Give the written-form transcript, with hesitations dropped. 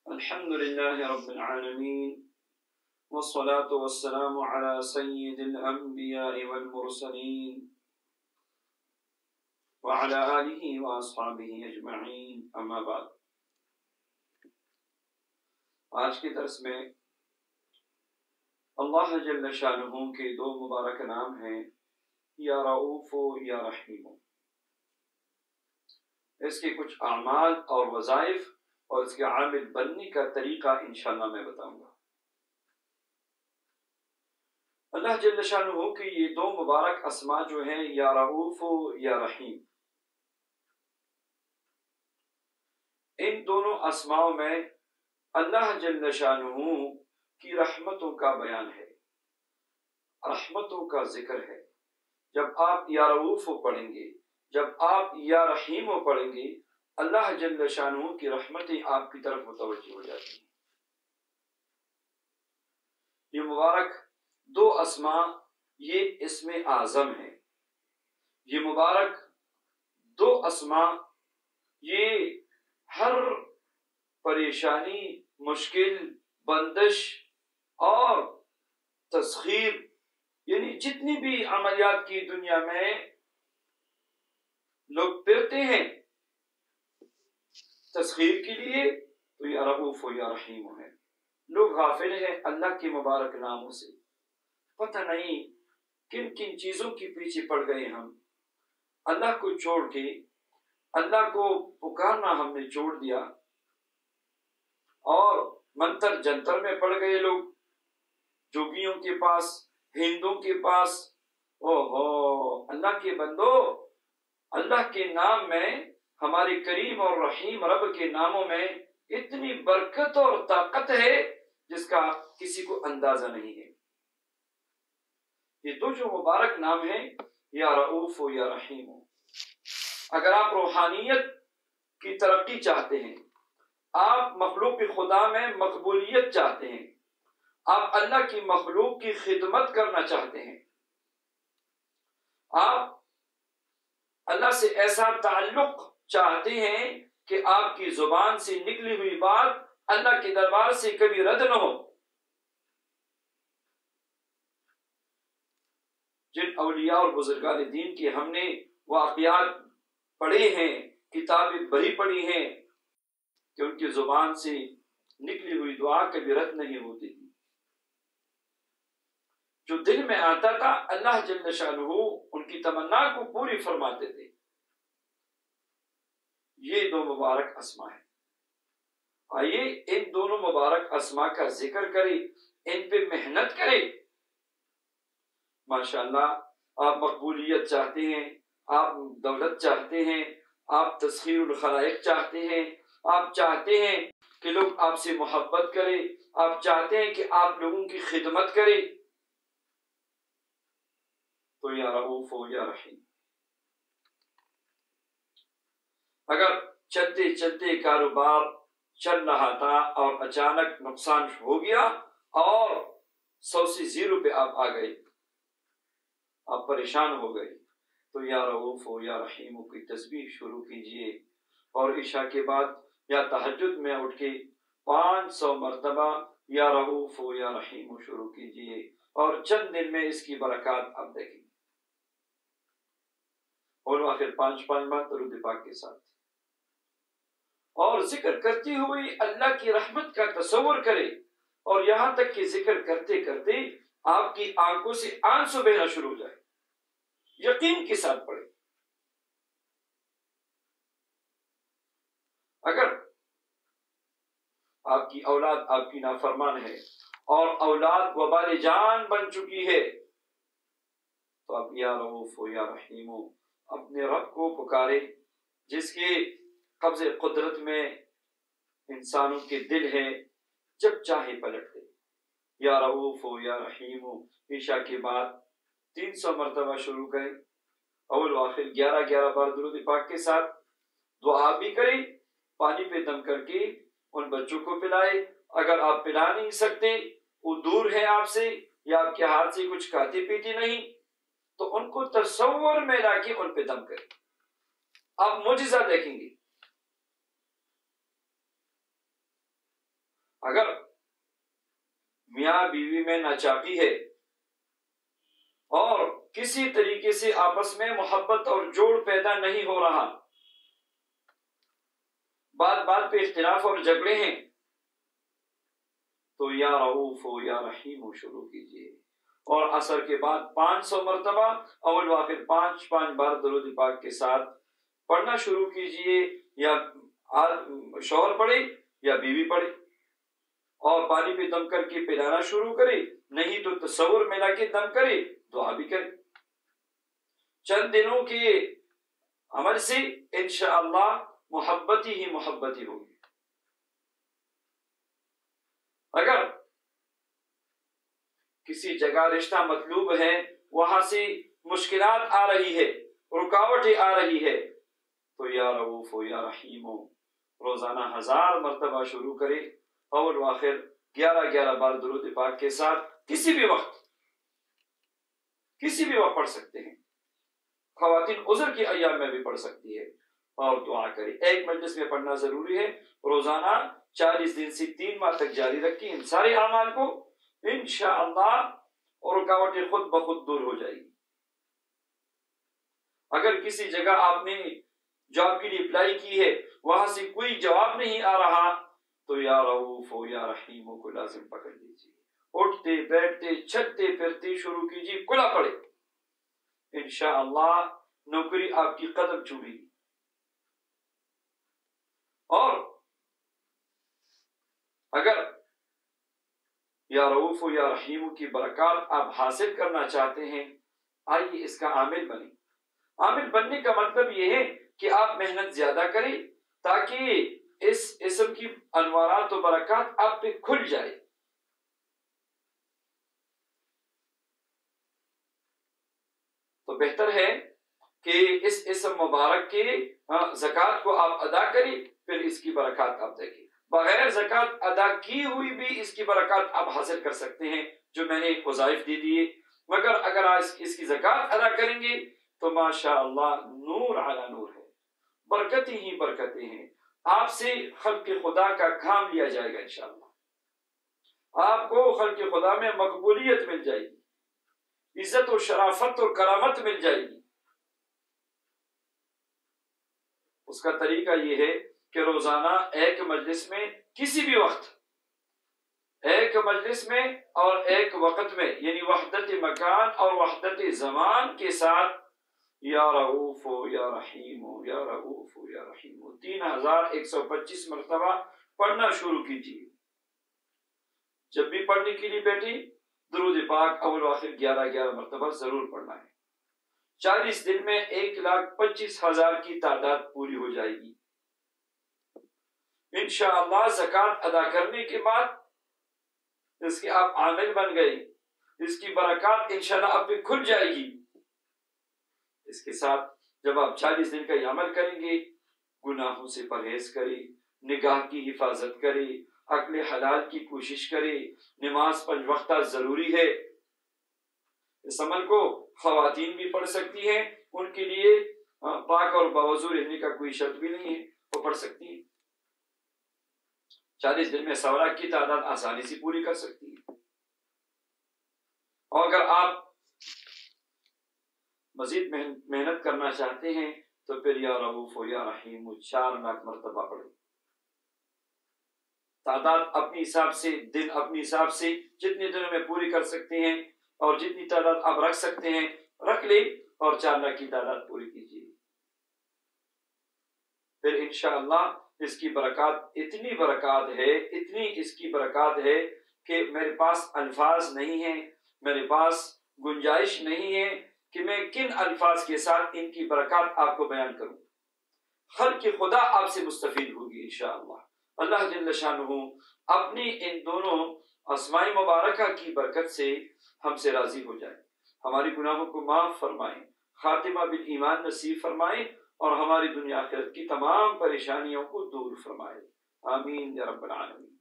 الحمد لله رب العالمين والصلاة والسلام على سيد الأنبياء والمرسلين وعلى آله وأصحابه أجمعين أما بعد. آج کے درس میں اللہ جل شانہ کے دو مبارک نام ہیں، یا رؤوف و یا رحیم. اس کے کچھ اعمال اور وظائف اور اس کے عامل بننے کا طریقہ انشاءاللہ میں بتاؤں گا. اللہ جل شانہ کے یہ دو مبارک اسما جو ہیں، یا رؤوف و یا رحیم، ان دونوں اسماء میں اللہ جل شانہ کی رحمتوں کا بیان ہے، رحمتوں کا ذکر ہے. جب آپ یا رؤوف پڑھیں گے، جب آپ یا رحیم پڑھیں گے، اللہ جل شانہ کی رحمتیں آپ کی طرف متوجہ ہو جاتی ہیں. یہ مبارک دو اسماء یہ اسم اعظم ہیں. یہ مبارک دو اسماء یہ ہر پریشانی، مشکل، بندش اور تسخیر، یعنی جتنی بھی عملیات کی دنیا میں لوگ پھرتے ہیں تسخیر کے لیے، تو یا رؤوف و یا رحیم ہے. لوگ غافل ہیں اللہ کے مبارک ناموں سے، پتہ نہیں کن کن چیزوں کے پیچھے پڑ گئے. ہم اللہ کو چھوڑ کے اللہ کو پکارنا ہم نے چھوڑ دیا اور منتر جنتر میں پڑ گئے لوگ، جوگیوں کے پاس، ہندوؤں کے پاس. اللہ کے بندو، اللہ کے نام میں، ہمارے کریم اور رحیم رب کے ناموں میں اتنی برکت اور طاقت ہے جس کا کسی کو اندازہ نہیں ہے. یہ دو جو مبارک نام ہیں، یا رؤوف و یا رحیم. اگر آپ روحانیت کی ترقی چاہتے ہیں، آپ مخلوق خدا میں مقبولیت چاہتے ہیں، آپ اللہ کی مخلوق کی خدمت کرنا چاہتے ہیں، آپ اللہ سے ایسا تعلق چاہتے ہیں کہ آپ کی زبان سے نکلی ہوئی بات اللہ کے دربار سے کبھی رد نہ ہو. جن اولیاء اور بزرگان دین کی ہم نے واقعات پڑھے ہیں، کتابیں بڑی پڑھی ہیں کہ ان کی زبان سے نکلی ہوئی دعا کبھی رد نہیں ہوتی تھی. جو دل میں آتا تھا اللہ جل شانہ ان کی تمنا کو پوری فرماتے تھے. یہ دو مبارک اسما ہیں. آئیے ان دونوں مبارک اسما کا ذکر کریں، ان پہ محنت کریں. ماشاءاللہ آپ مقبولیت چاہتے ہیں، آپ دولت چاہتے ہیں، آپ تسخیر الخلائق چاہتے ہیں، آپ چاہتے ہیں کہ لوگ آپ سے محبت کریں، آپ چاہتے ہیں کہ آپ لوگوں کی خدمت کریں، تو یا رؤوف و یا رحیم. اگر چلتے چلتے کاروبار چل رہا تھا اور اچانک نقصان ہو گیا اور 100 سے 0 پہ آپ آ گئے، آپ پریشان ہو گئے، تو یا رؤوف و یا رحیم کی تسبیح شروع کیجئے اور عشاء کے بعد یا تہجد میں اٹھ کے 500 مرتبہ یا رؤوف و یا رحیم شروع کیجئے، اور چند دن میں اس کی برکات آپ دیکھیں. اور آخر 5 بار درود پاک کے ساتھ اور ذکر کرتی ہوئی اللہ کی رحمت کا تصور کرے، اور یہاں تک کہ ذکر کرتے کرتے آپ کی آنکھوں سے آنسو بہنا شروع ہو جائے. یقین کے ساتھ پڑھے. اگر آپ کی اولاد آپ کی نافرمان ہے اور اولاد وبال جان بن چکی ہے، تو آپ یا رؤوف و یا رحیم اپنے رب کو پکارے جس کے قبض قدرت میں انسانوں کے دل ہے، جب چاہے پلٹ دے. یا رؤوف و یا رحیم عشاء کے بعد 300 مرتبہ شروع کریں، اول و آخر 11 بار درود پاک کے ساتھ. دعا بھی کریں، پانی پہ دم کر کے ان بچوں کو پلائے. اگر آپ پلا نہیں سکتے، وہ دور ہے آپ سے یا آپ کے ہاتھ سے کچھ کھاتے پیتے نہیں، تو ان کو تصور میں لا کے ان پہ دم کریں. آپ معجزہ دیکھیں گے. اگر میاں بیوی میں ناچاقی ہے اور کسی طریقے سے آپس میں محبت اور جوڑ پیدا نہیں ہو رہا، بات بات پہ اختلاف اور جھگڑے ہیں، تو یا رؤوف ہو یا رحیم ہو شروع کیجئے، اور عصر کے بعد 500 مرتبہ اول و آخر 5 بار درود پاک کے ساتھ پڑھنا شروع کیجئے، یا شوہر پڑھے یا بیوی پڑھے، اور پانی پہ دم کر کے پلانا شروع کرے، نہیں تو تصور ملا کے دم کرے، دعا بھی کرے۔ چند دنوں کے عمل سے انشاءاللہ محبت ہی محبت ہی ہوگی۔ اگر کسی جگہ رشتہ مطلوب ہے، وہاں سے مشکلات آ رہی ہے، رکاوٹیں آ رہی ہے، تو یا رؤوف ہو یا رحیم ہو روزانہ 1000 مرتبہ شروع کرے، اول و آخر 11 بار درود پاک کے ساتھ کسی بھی وقت پڑھ سکتے ہیں۔ خواتین عذر کی ایام میں بھی پڑھ سکتی ہے، اور دعا کرے۔ ایک مجلس میں پڑھنا ضروری ہے، روزانہ 40 دن سے 3 ماہ تک جاری رکھیں ان سارے اعمال کو، انشاءاللہ اور رکاوٹیں خود بخود دور ہو جائے گی۔ اگر کسی جگہ آپ نے جاب کے لیے اپلائی کی ہے، وہاں سے کوئی جواب نہیں آ رہا، تو یا رؤوف ہو یا رحیم ہو کو لازم پکڑ لیجیے، اٹھتے بیٹھتے چھتے پھرتے شروع کیجیے، کھلا پڑے، انشاءاللہ نوکری آپ کی قدم چومے گی۔ اور اگر یا رؤوف ہو یا رحیم کی برکات آپ حاصل کرنا چاہتے ہیں، آئیے اس کا عامل بنیں۔ عامل بننے کا مطلب یہ ہے کہ آپ محنت زیادہ کریں تاکہ اس اسم کی انوارات و برکات آپ پہ کھل جائے۔ تو بہتر ہے کہ اس اسم مبارک کے زکوٰۃ کو آپ ادا کریں، پھر اس کی برکات آپ دیکھیں۔ بغیر زکوٰۃ ادا کی ہوئی بھی اس کی برکات آپ حاصل کر سکتے ہیں، جو میں نے وظائف دے دیے، مگر اگر آپ اس کی زکوٰۃ ادا کریں گے تو ماشاءاللہ نور علی نور ہے، برکتیں ہی برکتیں ہیں۔ آپ سے خلق خدا کا کام لیا جائے گا انشاءاللہ، آپ کو خلق خدا میں مقبولیت مل جائے گی، عزت و شرافت و کرامت مل جائے گی۔ اس کا طریقہ یہ ہے کہ روزانہ ایک مجلس میں کسی بھی وقت، ایک مجلس میں اور ایک وقت میں، یعنی وحدت مکان اور وحدت زمان کے ساتھ یا رؤوف ہو یا رحیم ہو یا رؤوف ہو یا رحیم ہو 3125 مرتبہ پڑھنا شروع کیجیے۔ جب بھی پڑھنے کے لیے بیٹھی درود پاک اول و آخر 11 مرتبہ ضرور پڑھنا ہے۔ 40 دن میں 1,25,000 کی تعداد پوری ہو جائے گی انشاءاللہ۔ زکوٰۃ ادا کرنے کے بعد اس کے آپ عامل بن گئے، اس کی برکات انشاءاللہ آپ پہ کھل جائے گی۔ اس کے ساتھ جب آپ 40 دن کا یہ عمل کریں گے، گناہوں سے پرہیز کریں، نگاہ کی حفاظت کریں، اکل حلال کی کوشش کریں، نماز 5 وقتہ ضروری ہے۔ اس عمل کو خواتین بھی پڑھ سکتی ہیں، ان کے لیے پاک اور باوضو رہنے کا کوئی شرط بھی نہیں ہے، وہ پڑھ سکتی ہیں۔ 40 دن میں 100 لاکھ کی تعداد آسانی سے پوری کر سکتی ہے۔ اور اگر آپ مزید محنت کرنا چاہتے ہیں تو پھر یا رؤوف ہو یا رحیم 4 لاکھ مرتبہ پڑھیں۔ تعداد اپنی حساب سے، دن اپنی حساب سے جتنے دنوں میں پوری کر سکتے ہیں، اور جتنی تعداد آپ رکھ سکتے ہیں رکھ لیں، اور 4 لاکھ کی تعداد پوری کیجیے۔ پھر انشاءاللہ اس کی برکات، اتنی برکات ہے، اتنی اس کی برکات ہے کہ میرے پاس الفاظ نہیں ہیں، میرے پاس گنجائش نہیں ہے کہ میں کن الفاظ کے ساتھ ان کی برکات آپ کو بیان کروں۔ خلق خدا آپ سے مستفید ہوگی انشاءاللہ۔ اللہ جل شانہ اپنی ان دونوں اسماء مبارکہ کی برکت سے ہم سے راضی ہو جائے، ہماری گناہوں کو معاف فرمائیں، خاتمہ بالایمان نصیب فرمائیں، اور ہماری دنیا آخرت کی تمام پریشانیوں کو دور فرمائے۔ آمین یا رب العالمین۔